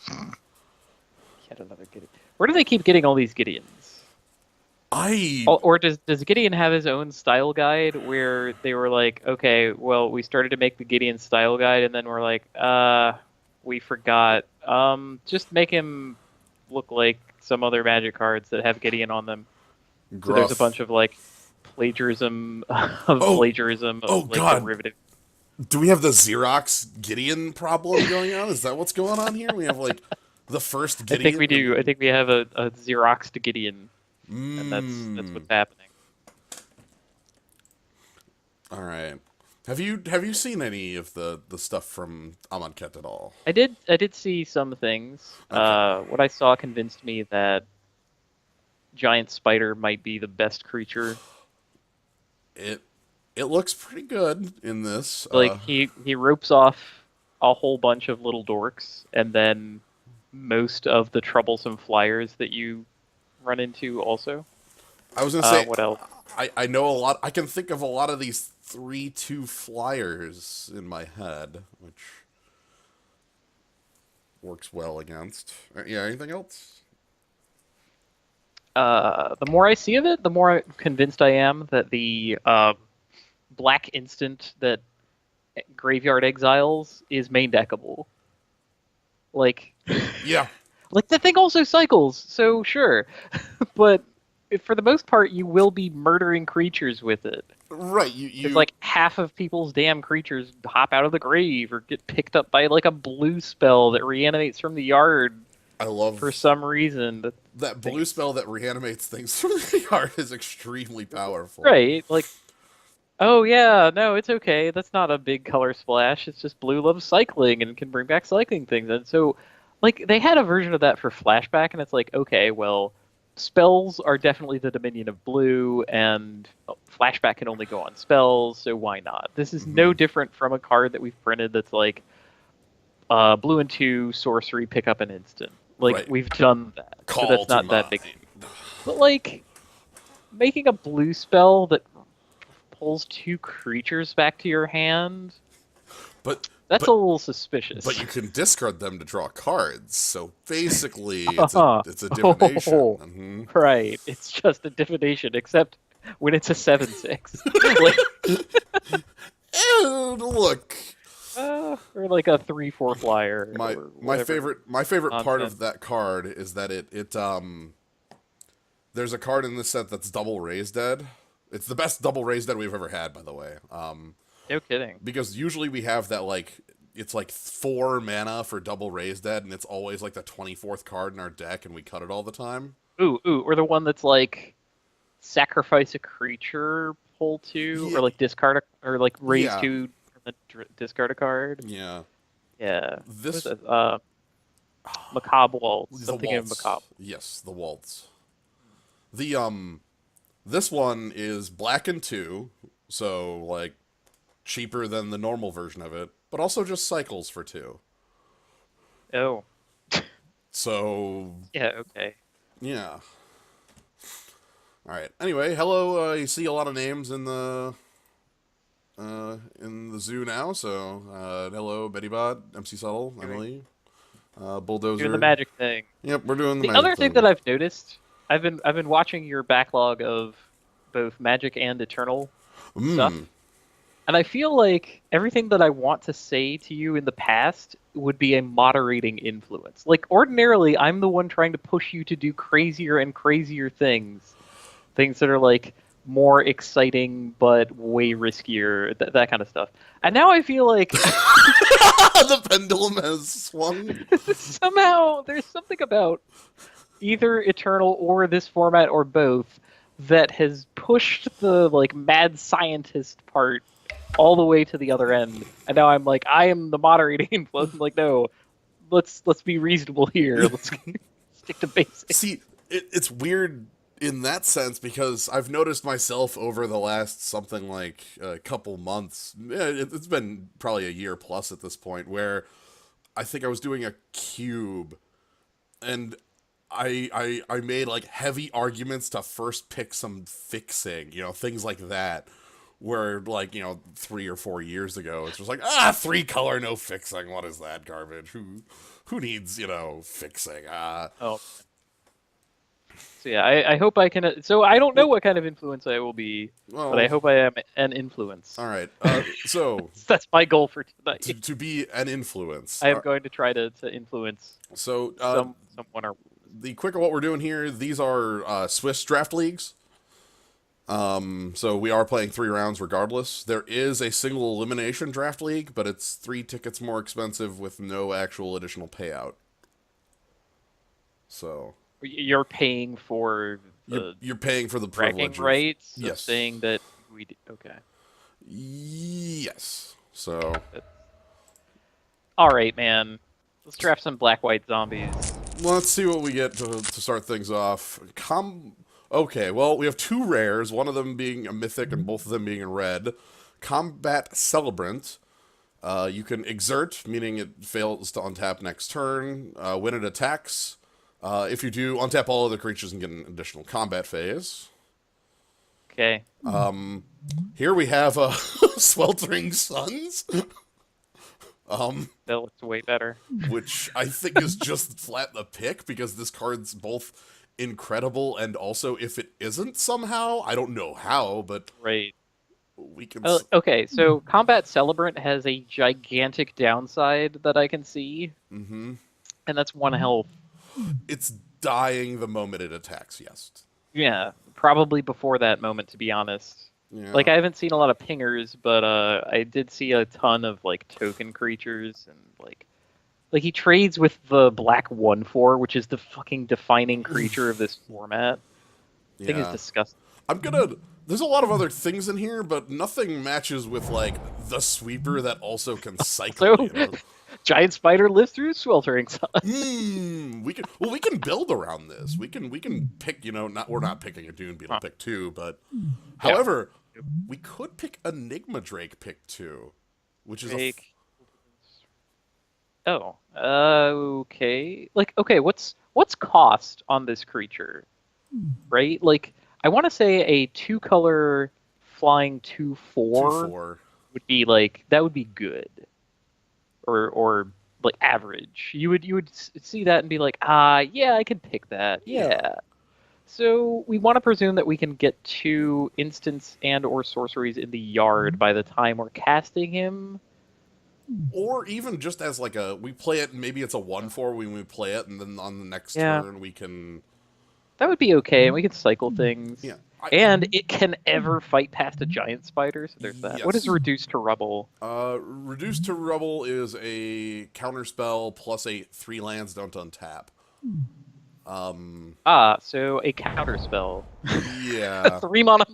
Yet another Gideon. Where do they keep getting all these Gideons? I Or does Gideon have his own style guide where they were like, okay, well, we started to make the Gideon style guide, and then we're like, we forgot. Just make him look like some other Magic cards that have Gideon on them. So there's a bunch gruff. of like plagiarism of Oh, plagiarism oh of like God. derivative. Do we have the Xerox Gideon problem going on? Is that what's going on here? We have like the first I think we Gideon and do. I then think we have a Xeroxed Gideon, and that's mmm. what's happening. All right. Have you seen any of the stuff from Amonkhet at all? I did see some things. Okay. What I saw convinced me that giant spider might be the best creature. It it looks pretty good in this. Like he ropes off a whole bunch of little dorks, and then most of the troublesome flyers that you run into also. I was gonna say What else? I know a lot. I can think of a lot of these 3/2 flyers in my head, which works well against. Yeah. Anything else? The more I see of it, the more convinced I am that the black instant that Graveyard Exiles is main deckable. Like, Yeah. like the thing also cycles, so sure, but for the most part, you will be murdering creatures with it. Right. Because You. like half of people's damn creatures hop out of the grave or get picked up by like a blue spell that reanimates from the yard I for love some reason. That that blue things spell that reanimates things from the yard is extremely powerful. right, like oh yeah, no, it's okay. That's not a big color splash. It's just blue loves cycling and can bring back cycling things. And so, like, they had a version of that for flashback, and it's like, okay, well, spells are definitely the dominion of blue, and flashback can only go on spells, so why not? This is no Hmm. different from a card that we've printed that's like blue and two sorcery, pick up an instant. Like Right. we've done that, so Call that's to not that big. mind. But like making a blue spell that pulls two creatures back to your hand, But that's a but little but suspicious. you can discard them to draw cards. So basically, it's a Uh-huh. it's a divination. Oh, right. It's just a divination, except when it's a 7/6. Like, And look, or like a 3/4 flyer my or my whatever favorite my favorite part nonsense. of that card is that it there's a card in this set that's double raised dead. It's the best double raised dead we've ever had, by the way. No kidding. Because usually we have that like it's like 4 mana for double raised dead, and it's always like the 24th card in our deck, and we cut it all the time. Ooh, or the one that's like sacrifice a creature, pull two, Yeah, or like discard a, or like raise yeah, two, and then discard a card. yeah. Yeah. What is This it? Macabre Waltz. the I'm thinking of Macabre. waltz, yes, the waltz. The this one is black and two, so like cheaper than the normal version of it, but also just cycles for two. Oh, So yeah, okay. yeah. All right. Anyway, hello. You see a lot of names in the zoo now. So hello, Betty Bot, MC Subtle, Doing Emily, doing the Bulldozer. magic thing. Yep, we're doing the The magic other thing that thing. I've noticed, I've been watching your backlog of both Magic and Eternal stuff, Mmm. and I feel like everything that I want to say to you in the past would be a moderating influence. Like ordinarily, I'm the one trying to push you to do crazier and crazier things, things that are like more exciting but way riskier, that kind of stuff. And now I feel like The pendulum has swung. somehow there's something about either Eternal or this format or both that has pushed the like mad scientist part all the way to the other end. And now I'm like, I am the moderating influence. I'm like, no, let's be reasonable here. Let's stick to basics. See, it's weird in that sense because I've noticed myself over the last something like a couple months. It's been probably a year plus at this point where I think I was doing a cube and I made like heavy arguments to first pick some fixing, things like that. Where, like, 3 or 4 years ago, it's just like, 3 color, no fixing. What is that garbage? Who needs, fixing? Oh, so yeah, I hope I can. So I don't know Well, what kind of influence I will be, but I well, hope I am an influence. all right. So That's my goal for tonight. to be an influence. I am going to try to influence So someone or the quick of what we're doing here, these are Swiss draft leagues. So we are playing 3 rounds regardless. There is a single elimination draft league, but it's 3 tickets more expensive with no actual additional payout. So you're paying for the you're paying for the bragging privilege rights of yes, saying that okay. yes. So All right, man. Let's draft some black white zombies. let's see what we get to start things off. Okay, well, we have 2 rares, one of them being a mythic and both of them being in red. Combat Celebrant. You can exert, meaning it fails to untap next turn. When it attacks, if you do, untap all other creatures and get an additional combat phase. Okay. Here we have Sweltering Suns. That looks way better. Which I think is just flat the pick, because this card's both incredible and also, if it isn't somehow, I don't know how, but Right. we can. Okay, so Combat Celebrant has a gigantic downside that I can see. Mm-hmm. And that's 1 health. It's dying the moment it attacks, yes. Yeah, probably before that moment, to be honest. Yeah. Like, I haven't seen a lot of pingers, but I did see a ton of, like, token creatures, and, like he trades with the black 1/4, which is the fucking defining creature of this format. The thing is disgusting. There's a lot of other things in here, but nothing matches with, like, the sweeper that also can cycle. So, Giant Spider lives through Sweltering Sun. We can build around this. We can pick, we're not picking a Dune Beetle pick 2, but however, we could pick Enigma Drake pick 2, which is okay. Like, okay, what's cost on this creature? Right? Like, I want to say a 2-color flying 2/4 would be like, that would be good. Or like average. You would see that and be like, yeah, I can pick that. Yeah. So we want to presume that we can get 2 instants and or sorceries in the yard by the time we're casting him. Or even just as like we play it, maybe it's a 1/4 when we play it, and then on the next turn we can. That would be okay, and we can cycle things. Yeah. And it can ever fight past a giant spider, so there's that. Yes. What is Reduced to Rubble? Reduced to Rubble is a counter spell plus a 3 lands don't untap. So a counter spell. Yeah. 3 mana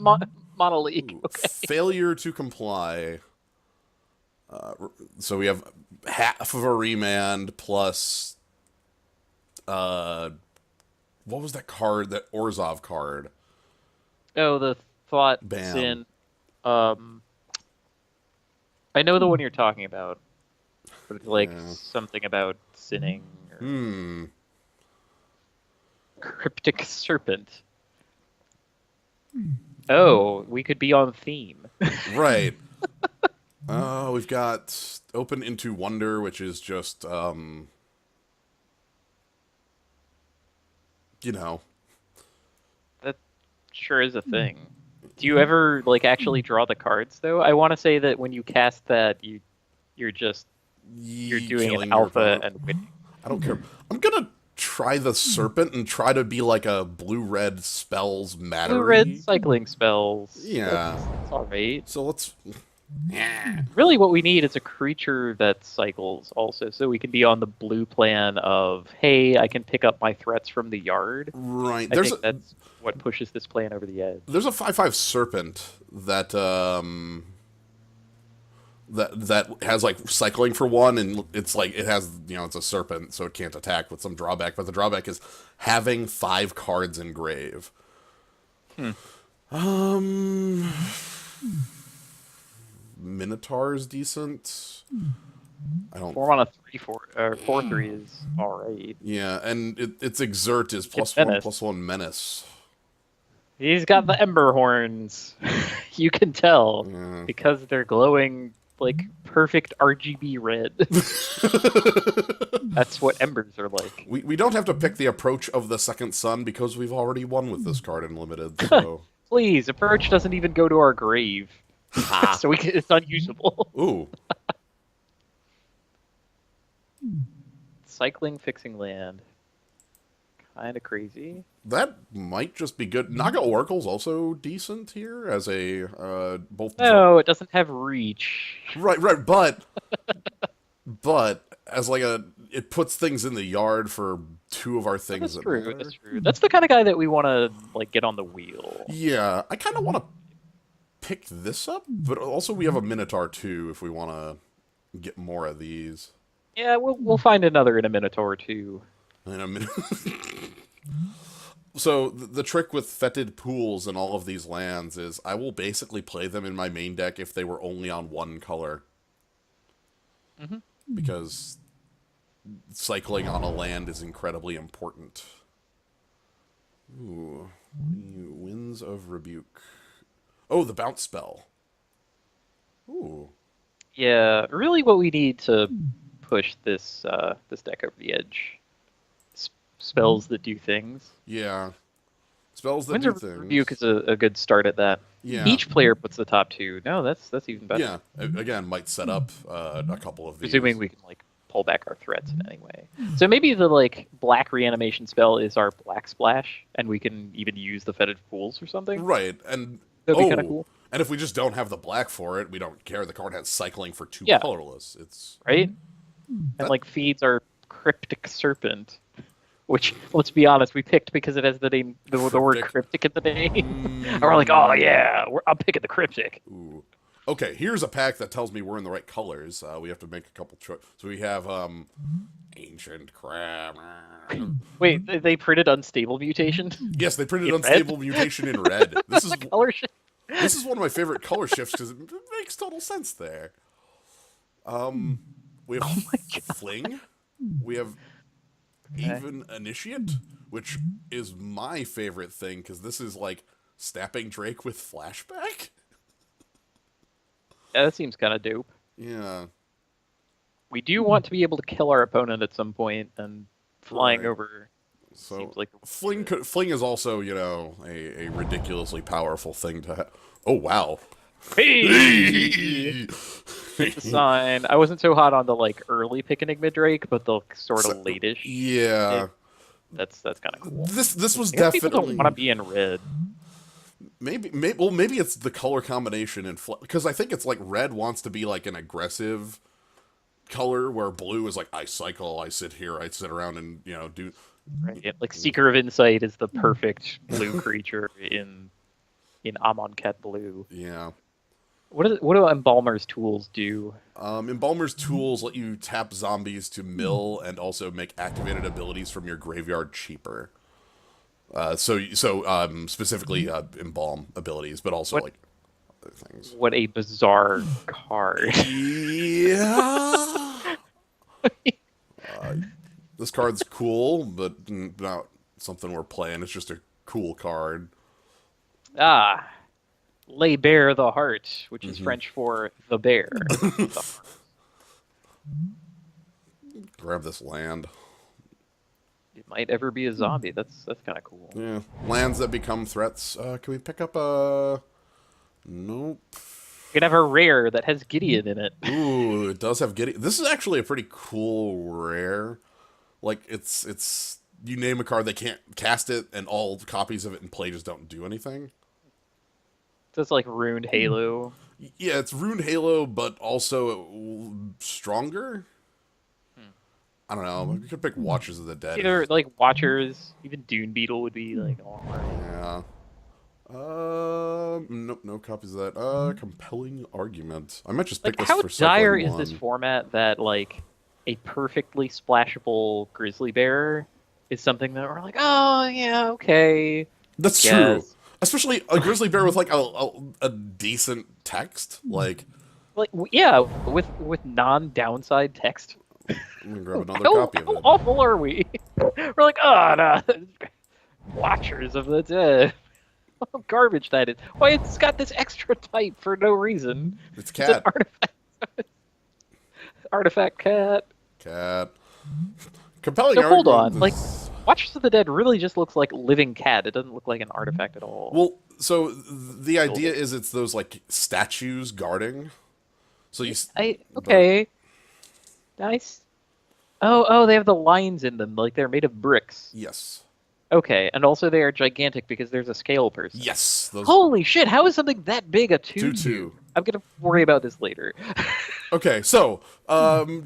leak. Okay. Failure to comply. So we have half of a remand plus. What was that card? That Orzhov card. Oh, the Thought Sin. I know the one you're talking about. But it's like something about sinning. Or... Cryptic Serpent. Oh, we could be on theme. Right. We've got Open into Wonder, which is just, That sure is a thing. Do you ever, like, actually draw the cards, though? I want to say that when you cast that, you're doing an alpha and winning. I don't care. I'm gonna try the Serpent and try to be like a blue-red spells matter. Blue-red cycling spells. Yeah. That's all right. So let's... Really what we need is a creature that cycles also, so we can be on the blue plan of, hey, I can pick up my threats from the yard. Right. I think that's what pushes this plan over the edge. There's a 5/5 Serpent that that has like cycling for 1, and it's like it has it's a serpent, so it can't attack with some drawback. But the drawback is having 5 cards in grave. Minotaur's decent. I don't. 4 mana 4/3 is all right. Yeah, and its exert is +1/+1 menace. He's got the ember horns. You can tell Yeah. because they're glowing like perfect RGB red. That's what embers are like. We don't have to pick the approach of the second sun because we've already won with this card in limited. So Please, approach doesn't even go to our grave, so it's unusable. ooh, Cycling, fixing land. Kind of crazy. that might just be good. Naga Oracle's also decent here as a both. No, it doesn't have reach. Right, but as like it puts things in the yard for two of our things. That's that true. matter. That's true. That's the kind of guy that we want to like get on the wheel. Yeah, I kind of want to pick this up, but also we have a Minotaur too if we want to get more of these. Yeah, we'll find another in a minute or two. In a minute. So the trick with fetid pools and all of these lands is I will basically play them in my main deck if they were only on one color. Mm-hmm. Because cycling on a land is incredibly important. Ooh, Winds of Rebuke. Oh, the bounce spell. Ooh. Yeah, really, what we need to push this this deck over the edge. Spells that do things. Yeah. Spells that Winds do of things. Rebuke is a good start at that. Yeah. Each player puts the top two. No, that's even better. Yeah. Again, might set up a couple of these. Presuming we can like pull back our threats in any way. So maybe the like black reanimation spell is our black splash, and we can even use the fetid pools or something. Right, and That'd be kinda cool. And if we just don't have the black for it, we don't care. The card has cycling for two Yeah. colorless. It's Right? And like feeds our cryptic serpent. Which, let's be honest, we picked because it has the name, the word cryptic in the name. And we're like, oh yeah, I'm picking the cryptic. ooh. Okay, here's a pack that tells me we're in the right colors. We have to make a couple choices. So we have Ancient Crab. Wait, they printed Unstable Mutation? Yes, they printed In Unstable Mutation in red. This is Color shift. this is one of my favorite color shifts because it makes total sense there. We have Fling. We have Even Initiate, which is my favorite thing because this is like Snapping Drake with flashback. Yeah, that seems kind of dope. Yeah. We do want to be able to kill our opponent at some point, and flying Right. over So seems like Fling is also, you know, a ridiculously powerful thing to have. Oh, wow. Hey! The sign. I wasn't so hot on the like early pick Enigma Drake, but the sort of latish. Yeah. That's kind of cool. This was I guess people definitely don't want to be in red. maybe it's the color combination and because I think it's like red wants to be like an aggressive color where blue is like I cycle, I sit here, I sit around and, you know, do Right. Like Seeker of Insight is the perfect blue creature in Amonkhet blue. yeah. What do Embalmer's tools do? Embalmer's tools let you tap zombies to mill and also make activated abilities from your graveyard cheaper. So specifically embalm abilities, but also like other things. What a bizarre card. Yeah. This card's cool, but not something we're playing. It's just a cool card. Ah, lay bare the heart, which is French for the bear. Grab this land. It might ever be a zombie. That's kind of cool. Yeah. Lands that become threats. Can we pick up a... Nope. You can have a rare that has Gideon in it. Ooh, it does have Gideon. This is actually a pretty cool rare. Like, it's... You name a card, they can't cast it, and all copies of it in play just don't do anything. So it's like Runed Halo. Yeah, it's Runed Halo, but also stronger? I don't know. You could pick Watchers of the Dead. Either like Watchers, even Dune Beetle would be like all right. Yeah. Nope, no copies of that. Compelling Argument. I might just pick Like this how for dire cycling is this one. format that like a perfectly splashable grizzly bear is something that we're like, oh yeah, okay. That's Yes. true. Especially a grizzly bear with like a decent text. Like, Yeah, with non-downside text. I'm gonna grab another How copy of it. awful are we? We're like, oh no, Watchers of the Dead. Garbage that is. Why it's got this extra type for no reason. It's It's an cat. artifact cat. Cat. Compelling So hold argument. on, like Watchers of the Dead really just looks like living cat. It doesn't look like an artifact at all. Well, so the idea is it's those like statues guarding. So Okay, nice. Oh, they have the lines in them, like they're made of bricks. Yes. Okay, and also they are gigantic because there's a scale person. Yes. Those Holy shit! How is something that big a 2/2? 2/2. I'm gonna worry about this later. Okay, so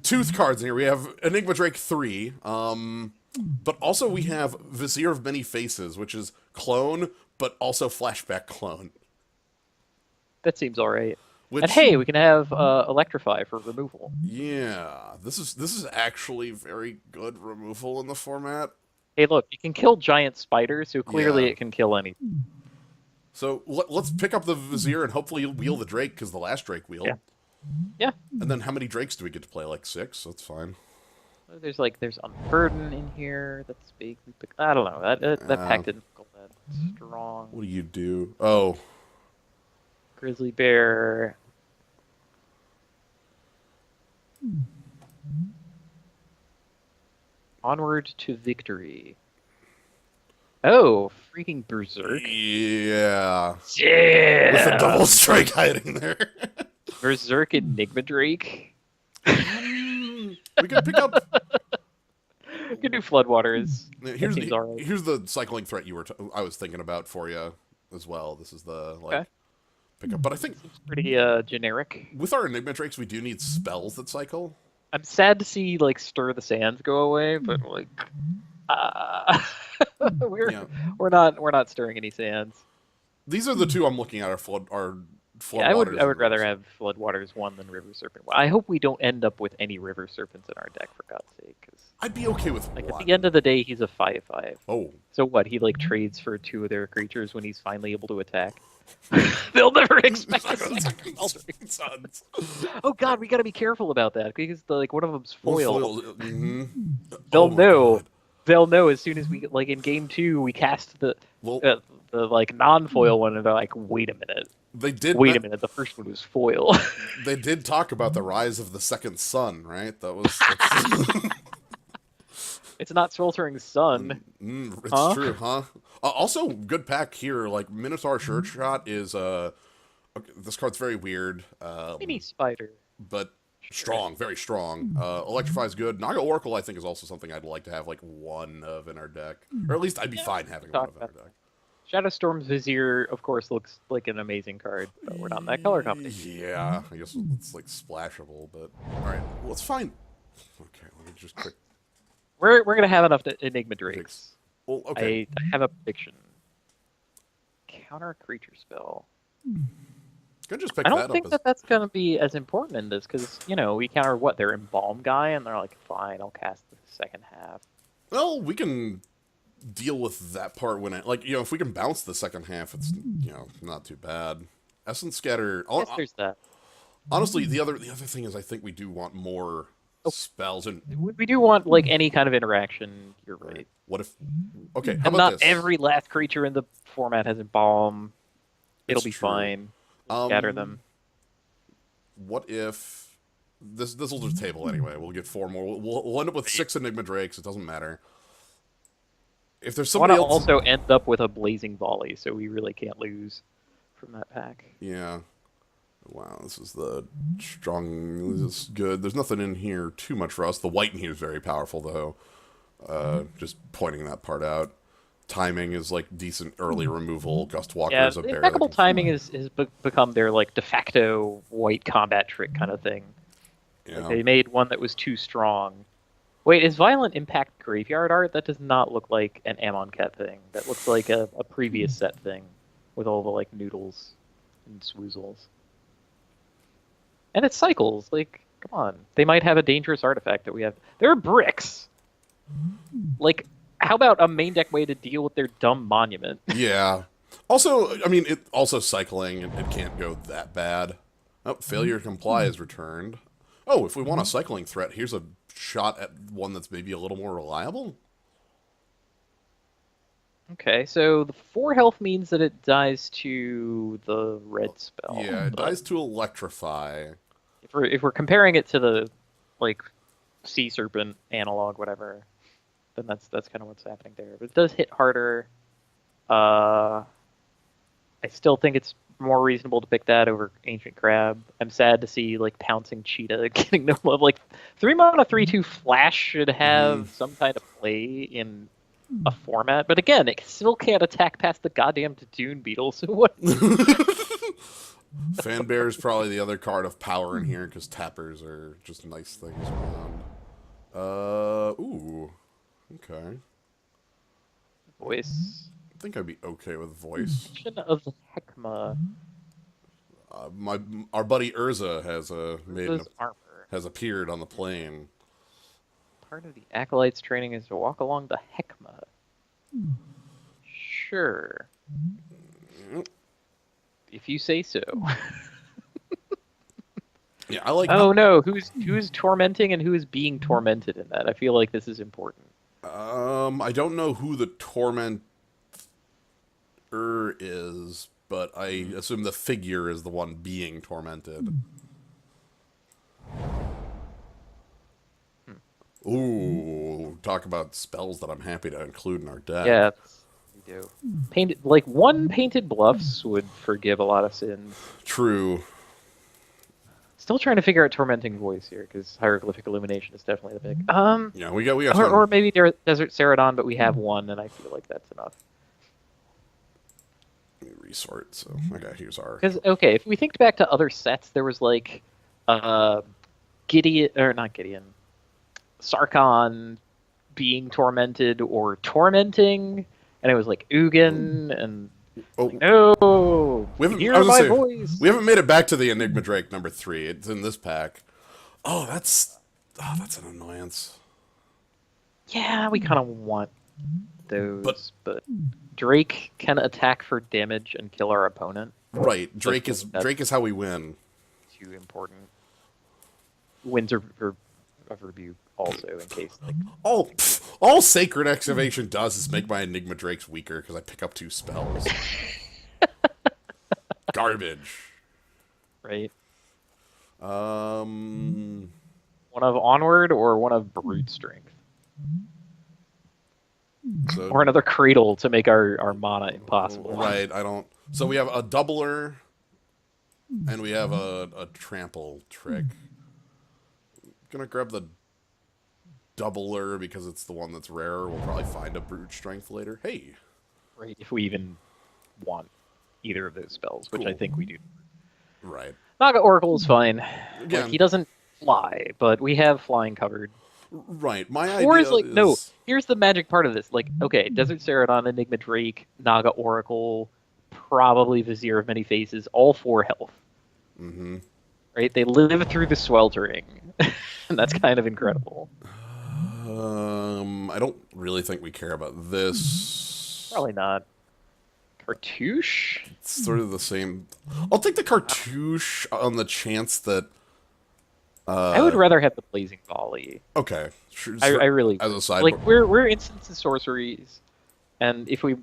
tooth cards in here. We have Enigma Drake 3, but also we have Vizier of Many Faces, which is clone, but also flashback clone. That seems alright. Which, And hey, we can have Electrify for removal. yeah, this is actually very good removal in the format. Hey, look, it can kill giant spiders, so clearly Yeah. it can kill anything. So let's pick up the Vizier and hopefully wheel the Drake, because the last Drake wheeled. Yeah. Yeah. And then how many Drakes do we get to play? Like 6? That's fine. There's Unburden in here. That's big. I don't know. That pack didn't feel that strong. What do you do? Oh. Grizzly Bear. Onward to Victory. Oh, freaking Berserk. Yeah. Yeah. With a double strike hiding there. Berserk Enigma Drake. We can pick up. We can do Floodwaters. Here's seems alright. here's the cycling threat I was thinking about for you as well. This is the Okay. pickup, but I think Pretty generic. with our Enigma Drakes we do need spells that cycle. I'm sad to see like Stir the Sands go away, but like we're Yeah. we're not stirring any sands. These are the two I'm looking at. Are flood Yeah, I would waters and rather rivers. have Floodwaters 1 than River Serpent 1. I hope we don't end up with any River Serpents in our deck, for God's sake. 'Cause, I'd be okay with like, one. at the end of the day, he's a 5/5. Oh, So what? He like trades for 2 of their creatures when he's finally able to attack. They'll never expect a second Eldritch. Sons. Oh God, we gotta be careful about that because like one of them's foil. Mhm. They'll Oh my know. God. They'll know as soon as we like in game 2 we cast the Well, like non-foil one and they're like, wait a minute. they did. Wait a minute, the first one was foil. They did talk about the rise of the second sun, right? That's It's not Sweltering Sun. it's Huh? true, huh? Also, good pack here. Like Minotaur Shirt Shot is okay, this card's very weird, Mini Spider. but strong, very strong. Electrify is good. Naga Oracle, I think, is also something I'd like to have like one of in our deck, or at least I'd be fine having one talk of in our about deck. Shadowstorm's Vizier, of course, looks like an amazing card, but we're not in that color competition. Yeah, I guess it's like splashable, but all right, well, it's fine. Okay, let me just quick. We're gonna have enough Enigma Drakes. Well, okay. I have a prediction. Counter creature spell. Can just pick I that don't up think as that that's gonna be as important in this because we counter what their Embalm guy, and they're like, fine, I'll cast the second half. well, we can deal with that part when it if we can bounce the second half, it's not too bad. Essence Scatter. Yes, there's that. Honestly, the other thing is I think we do want more spells and We do want like any kind of interaction. You're right. what if? Okay, how And about not this? every last creature in the format has Embalm. It'll It's be true. fine. Scatter them. What if this will just table anyway? We'll get 4 more. We'll end up with 6 Enigma Drakes. It doesn't matter. If there's I want somebody to else, also end up with a Blazing Volley, so we really can't lose from that pack. yeah. Wow, this is the strong. This is good. There's nothing in here too much for us. The white in here is very powerful, though. Just pointing that part out. Timing is like decent early removal. Gust Walker Yeah, is a bear. that impeccable can timing fly. has become their like de facto white combat trick kind of thing. Yeah. Like, they made one that was too strong. Wait, is Violent Impact graveyard art? That does not look like an Amonkhet thing. That looks like a previous set thing with all the like noodles and swoozles. And it cycles. Like, come on. They might have a dangerous artifact that we have. There are bricks. Like, how about a main deck way to deal with their dumb monument? Yeah. Also, I mean, it also cycling. It can't go that bad. Oh, failure to comply is returned. Oh, if we want a cycling threat, here's a shot at one that's maybe a little more reliable. Okay, so the 4 health means that it dies to the red spell. Yeah, it But dies to electrify. if we're comparing it to the like sea serpent analog, whatever, then that's kind of what's happening there. But it does hit harder. Uh, I still think it's more reasonable to pick that over Ancient Crab. I'm sad to see like Pouncing Cheetah getting no love. Like 3 mana 3/2 flash should Hmm. have some kind of play in a format, but again, it still can't attack past the goddamn Dune Beetle. So what? Fanbear is probably the other card of power in here because tappers are just nice things around. Ooh. Okay. Voice. I think I'd be okay with voice. Mention of the Heckma. My our buddy Urza has Urza's armor. has appeared on the plane. Part of the Acolyte's training is to walk along the Heckma. Sure. If you say so. Yeah, I like. Oh no, who's tormenting and who is being tormented in that? I feel like this is important. I don't know who the tormentor is, but I assume the figure is the one being tormented. Ooh, talk about spells that I'm happy to include in our deck. Yeah, we do. Painted like one painted bluffs would forgive a lot of sins. True. Still trying to figure out tormenting voice here because hieroglyphic illumination is definitely the big. Yeah, we got Or maybe Desert Ceradon, but we have one, and I feel like that's enough. resort. So okay, here's our. Because okay, if we think back to other sets, there was like, Gideon or not Gideon, Sarkon being tormented or tormenting, and it was like Ugin and Oh, like, no, we haven't. hear I was my gonna say, voice. we haven't made it back to the Enigma Drake #3. It's in this pack. That's an annoyance. Yeah, we kind of want those, But but Drake can attack for damage and kill our opponent. right, So Drake is how we win. too important. Winds of rebuke also in case like All Sacred Excavation does is make my Enigma Drakes weaker because I pick up 2 spells. Garbage. right. Um, One of Onward or one of Brute Strength. so, Or another Cradle to make our mana impossible. right, I don't. So we have a doubler, and we have a trample trick. Gonna grab the doubler because it's the one that's rarer. We'll probably find a brute strength later. Hey, Right, if we even want either of those spells, which I Cool. think we do. right. Naga Oracle is fine. Again, Like, he doesn't fly, but we have flying covered. right. My Or idea is like, no, is here's the magic part of this. Like, okay, Desert Ceradon, Enigma Drake, Naga Oracle, probably Vizier of Many Faces, all 4 health. Mm-hmm. Right? They live through the sweltering. And that's kind of incredible. I don't really think we care about this. Probably not. Cartouche? It's sort of the same. I'll take the cartouche on the chance that. I would rather have the Blazing Volley. Okay, sure, I really as a side. like we're instants and sorceries, and if we,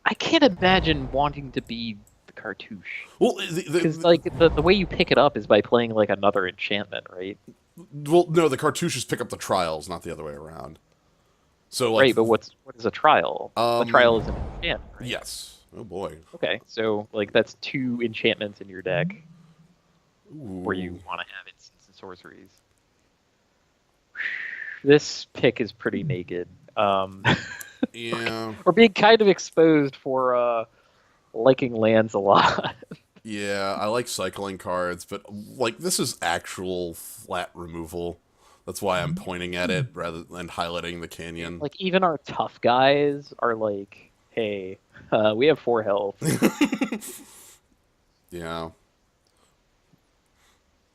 I can't imagine wanting to be the cartouche well, because like the way you pick it up is by playing like another enchantment, right? no, the cartouches pick up the trials, not the other way around. So like, Right, but what is a trial? A trial is an enchantment, right? yes. Oh boy. Okay, so like that's 2 enchantments in your deck Ooh. where you want to have instants and sorceries. This pick is pretty naked. Yeah. We're being kind of exposed for liking lands a lot. Yeah, I like cycling cards, but like this is actual flat removal. That's why I'm pointing at it rather than highlighting the canyon. Like even our tough guys are like, hey, we have 4 health. Yeah.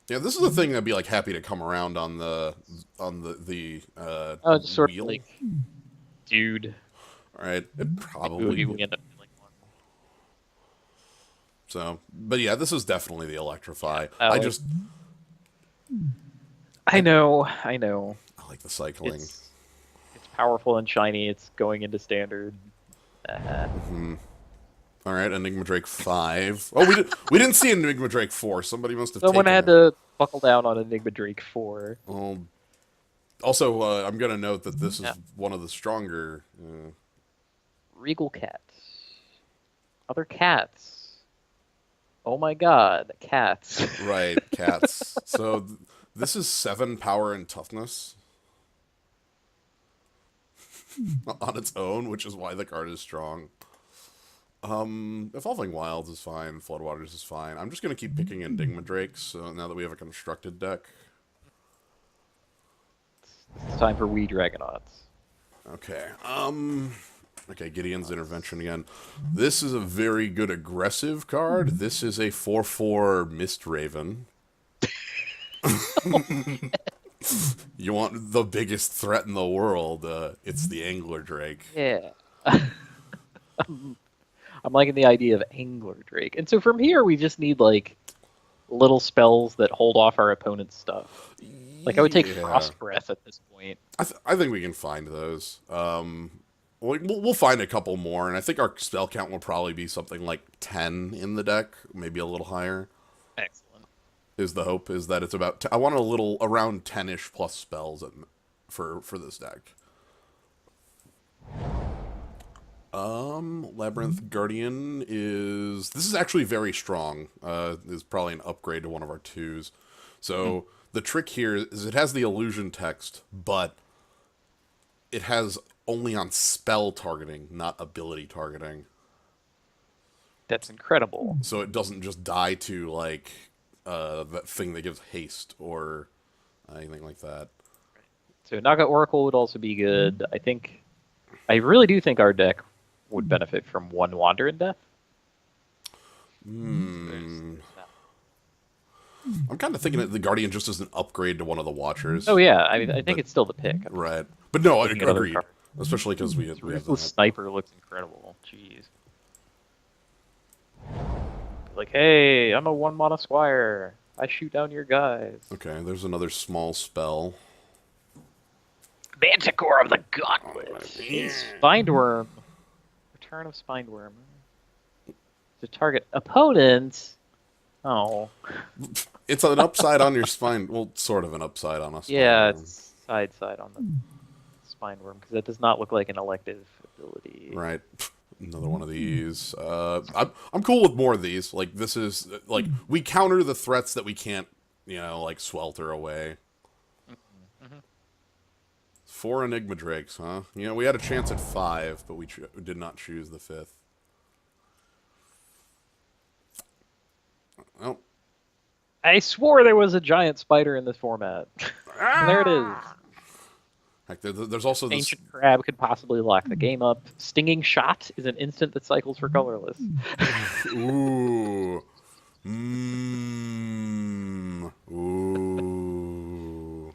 Yeah, this is the thing that'd be like happy to come around on the Oh, just sort wheel. of like, dude. Right. It Ooh, probably we end up killing one. so, but yeah, this is definitely the electrify. I know. I like the cycling. It's powerful and shiny. It's going into standard. All right, Enigma Drake 5. Oh, we didn't see Enigma Drake 4. Somebody must have Someone taken had it. to buckle down on Enigma Drake 4. Well, also, I'm gonna note that this Yeah. is one of the stronger. Regal cats. Other cats. Oh my god, cats. Right, cats. So this is 7 power and toughness on its own, which is why the card is strong. Evolving Wilds is fine. Floodwaters is fine. I'm just gonna keep picking Enigma Drakes now that we have a constructed deck. It's time for Wee Dragonauts. Okay. Okay, Gideon's Intervention again. This is a very good aggressive card. This is a 4/4 Mist Raven. You want the biggest threat in the world, it's the Angler Drake. Yeah. I'm liking the idea of Angler Drake. And so from here, we just need, like, little spells that hold off our opponent's stuff. Like, I would take Frost Breath at this point. I think we can find those. We'll find a couple more, and I think our spell count will probably be something like 10 in the deck, maybe a little higher. Excellent. Is the hope is that it's about I want a little around 10ish plus spells for this deck. Labyrinth Guardian this is actually very strong. Is probably an upgrade to one of our 2s. So the trick here is it has the illusion text, but it has only on spell targeting, not ability targeting. That's incredible. So it doesn't just die to, like, that thing that gives haste or anything like that. So Naga Oracle would also be good. I really do think our deck would benefit from one Wander in Death. I'm kind of thinking that the Guardian just is an upgrade to one of the Watchers. Oh yeah, I mean, I think it's still the pick. Right. But no, I Looking at other agree. cards. Especially because we have Ruthless that. Sniper looks incredible. Jeez. Like, hey, I'm a 1-mana squire. I shoot down your guys. Okay, there's another small spell. Manticore of the Gauntlet. Spindworm. Return of Spindworm. To target opponent. Oh. It's an upside on your spine. Well, sort of an upside on us. Yeah, it's side on the Spindworm, because that does not look like an elective ability. Right. Another one of these. I'm cool with more of these. Like, this is, like, we counter the threats that we can't, like, swelter away. 4 Enigma Drakes, huh? We had a chance at 5, but we did not choose the 5th. Oh. I swore there was a giant spider in this format. And there it is. Heck, there's also this... Ancient Crab could possibly lock the game up. Stinging Shot is an instant that cycles for colorless. Ooh. Ooh.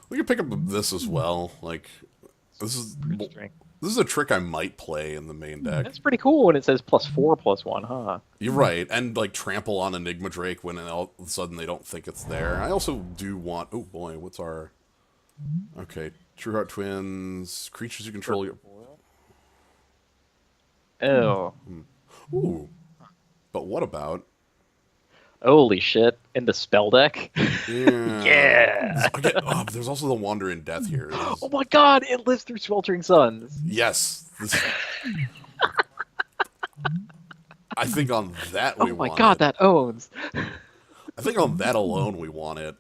We can pick up this as well. Like, this is a trick I might play in the main deck. That's pretty cool when it says +4/+1, huh? You're right, and like trample on Enigma Drake when all of a sudden they don't think it's there. I also do want. Oh boy, what's our? Okay, True Heart Twins, creatures you control. Oh. Ooh, but what about? Holy shit! In the spell deck. Yeah. Yeah. Again, there's also the Wander in Death here. Oh my god! It lives through Sweltering Suns. Yes. I think on that we want Oh my god, that owns. I think on that alone we want it.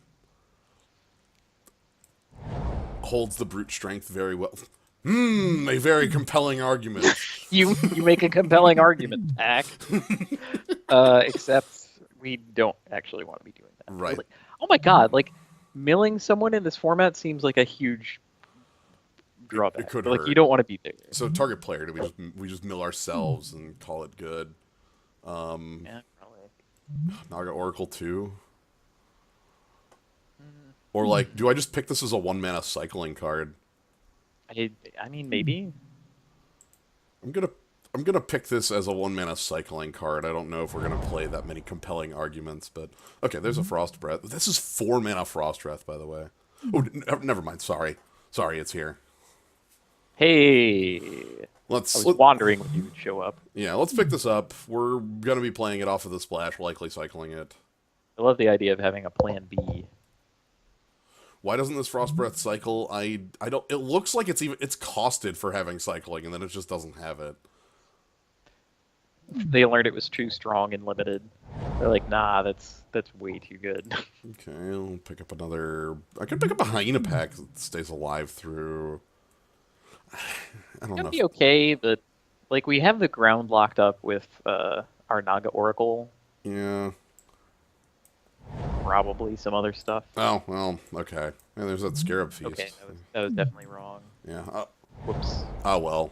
Holds the brute strength very well. A very compelling argument. You make a compelling argument, Pack. Except we don't actually want to be doing that. Right. Really. Oh my god, like, milling someone in this format seems like a huge drawback. It could Like, hurt. you don't want to be there. So target player, do we just mill ourselves and call it good? Yeah, probably. Naga Oracle 2? Or like, do I just pick this as a 1-mana cycling card? I mean, maybe. I'm gonna pick this as a 1-mana cycling card. I don't know if we're gonna play that many compelling arguments, but okay. There's a Frost Breath. This is 4-mana Frost Breath, by the way. Oh, never mind. Sorry, it's here. Hey, I Let's was wondering when you would show up. let's pick this up. We're gonna be playing it off of the splash, likely cycling it. I love the idea of having a plan B. Why doesn't this Frost Breath cycle? I don't. It looks like it's costed for having cycling, and then it just doesn't have it. They learned it was too strong and limited. They're like, nah, that's way too good. Okay, I'll pick up another. I could pick up a hyena pack that stays alive through. I don't It'd know. be okay, but like we have the ground locked up with our Naga Oracle, Yeah. probably some other stuff. Oh well. Okay. And there's that Scarab Feast. Okay, that was definitely wrong. Yeah. Whoops. Oh well.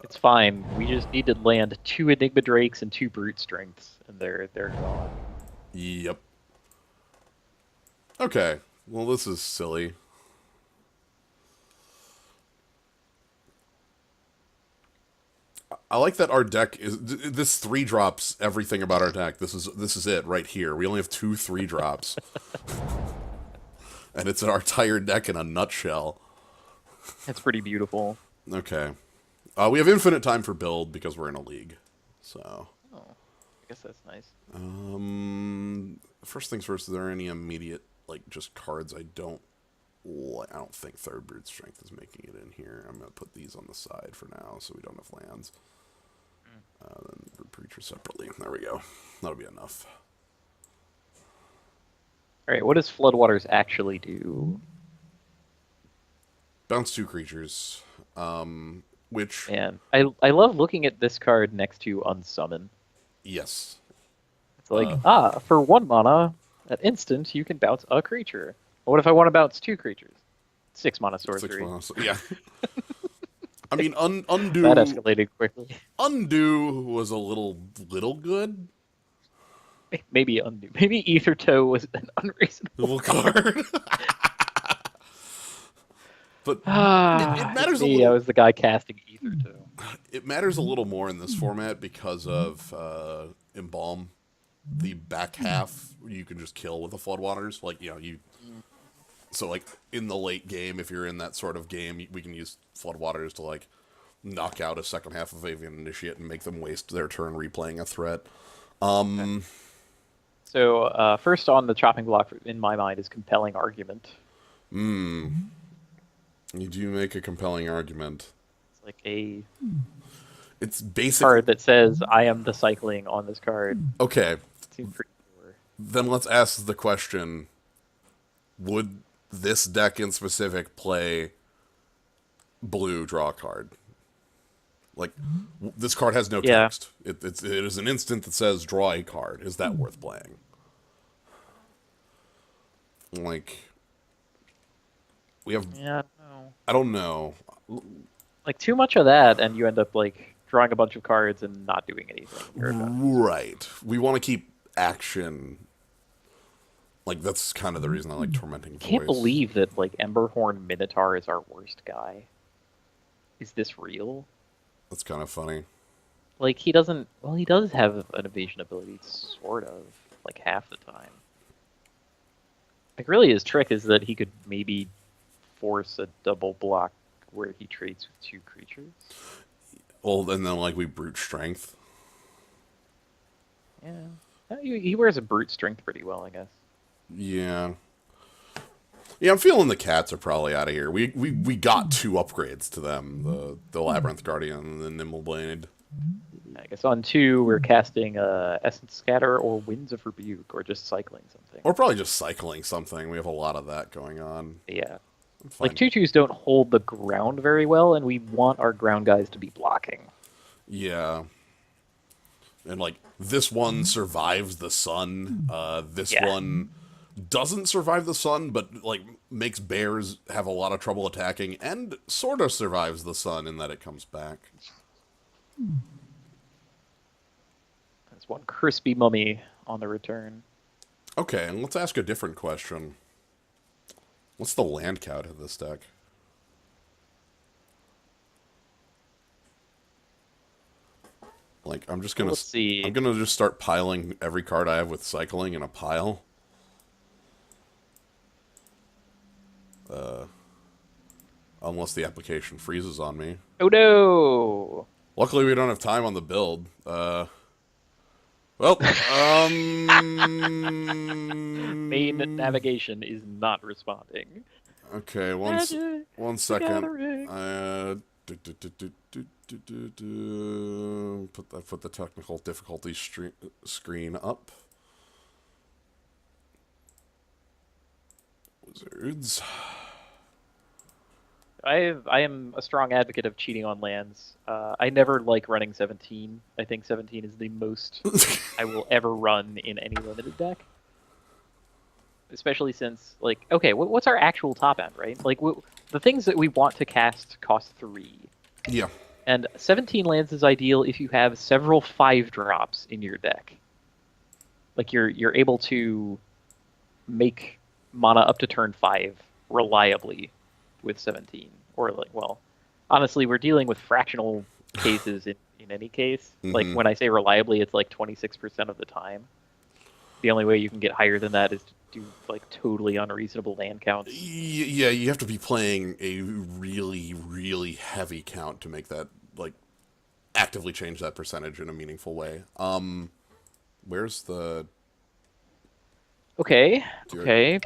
It's fine. We just need to land 2 Enigma Drakes and 2 Brute Strengths, and they're gone. Yep. Okay. Well, this is silly. I like that our deck is this 3 drops everything about our deck. This is it right here. We only have 2 3 drops, and it's our entire deck in a nutshell. It's pretty beautiful. Okay. We have infinite time for build because we're in a league. So. Oh, I guess that's nice. First things first. Are there any immediate just cards I don't? I don't think Third Brute Strength is making it in here. I'm gonna put these on the side for now, so we don't have lands. Then Preacher separately. There we go. That'll be enough. All right, what does Floodwaters actually do? Bounce 2 creatures. Which Man, I love looking at this card next to Unsummon. yes. It's like, for 1 mana, at instant, you can bounce a creature. What if I want to bounce 2 creatures? 6 mana sorcery. 6 mana. Yeah. I mean, undo. That escalated quickly. Undo was a little good. Maybe undo. Maybe Ether Toe was an unreasonable Little card. But it matters a me, little. I was the guy casting Ether Toe. It matters a little more in this format because of Embalm. The back half you can just kill with the Floodwaters. So in the late game, if you're in that sort of game, we can use Floodwaters to knock out a second half of Avian Initiate and make them waste their turn replaying a threat. Okay. So first on the chopping block in my mind is compelling argument. You do make a compelling argument. It's like a It's basic card that says I am the cycling on this card. Okay. Seems pretty sure. Then let's ask the question: would this deck in specific play blue draw a card? This card has no text. It is an instant that says draw a card. Is that worth playing? We have. Yeah, no. I don't know. Too much of that, and you end up drawing a bunch of cards and not doing anything. Right. We want to keep action. That's kind of the reason I like Tormenting Voice. I can't believe that Emberhorn Minotaur is our worst guy. Is this real? That's kind of funny. He doesn't. Well, he does have an evasion ability, sort of, half the time. Really, his trick is that he could maybe force a double block where he trades with 2 creatures. Well, and then we brute strength. Yeah, he wears a brute strength pretty well, I guess. Yeah. Yeah, I'm feeling the cats are probably out of here. We got 2 upgrades to them: the Labyrinth Guardian and the Nimbleblade. I guess on 2 we're casting Essence Scatter or Winds of Rebuke, or just cycling something. Or probably just cycling something. We have a lot of that going on. Yeah. Fine. 2/2s don't hold the ground very well, and we want our ground guys to be blocking. Yeah. And this one survives the sun. This one doesn't survive the sun, but makes bears have a lot of trouble attacking, and sort of survives the sun in that it comes back. There's one crispy mummy on the return. Okay, and let's ask a different question. What's the land count of this deck? I'm just gonna. Let's see. I'm gonna just start piling every card I have with cycling in a pile. unless the application freezes on me. Oh no! Luckily, we don't have time on the build. Well, Main navigation is not responding. okay, Magic one the second. Gathering. Put the technical difficulty screen up. Wizards. I am a strong advocate of cheating on lands. I never like running 17. I think 17 is the most I will ever run in any limited deck. Especially since, like, okay, what's our actual top end, right? Like, the things that we want to cast cost 3. Yeah. And 17 lands is ideal if you have several 5-drops in your deck. Like, you're able to make mana up to turn 5 reliably with 17. Or, like, well, honestly, we're dealing with fractional cases in any case. Mm-hmm. Like, when I say reliably, it's like 26% of the time. The only way you can get higher than that is to do, like, totally unreasonable land counts. Yeah, you have to be playing a really, really heavy count to make that, like, actively change that percentage in a meaningful way. Where's the... Okay,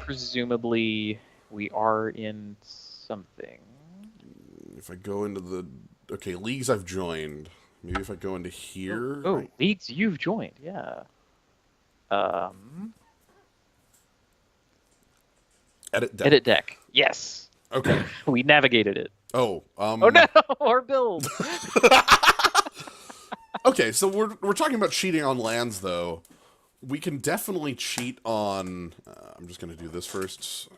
presumably we are in something. If I go into the... Okay, leagues I've joined. Maybe if I go into here... Oh, leagues you've joined, yeah. Edit deck. Edit deck. Yes. Okay. We navigated it. Oh, Oh no, our build. Okay, so we're talking about cheating on lands, though. We can definitely cheat on... I'm just going to do this first.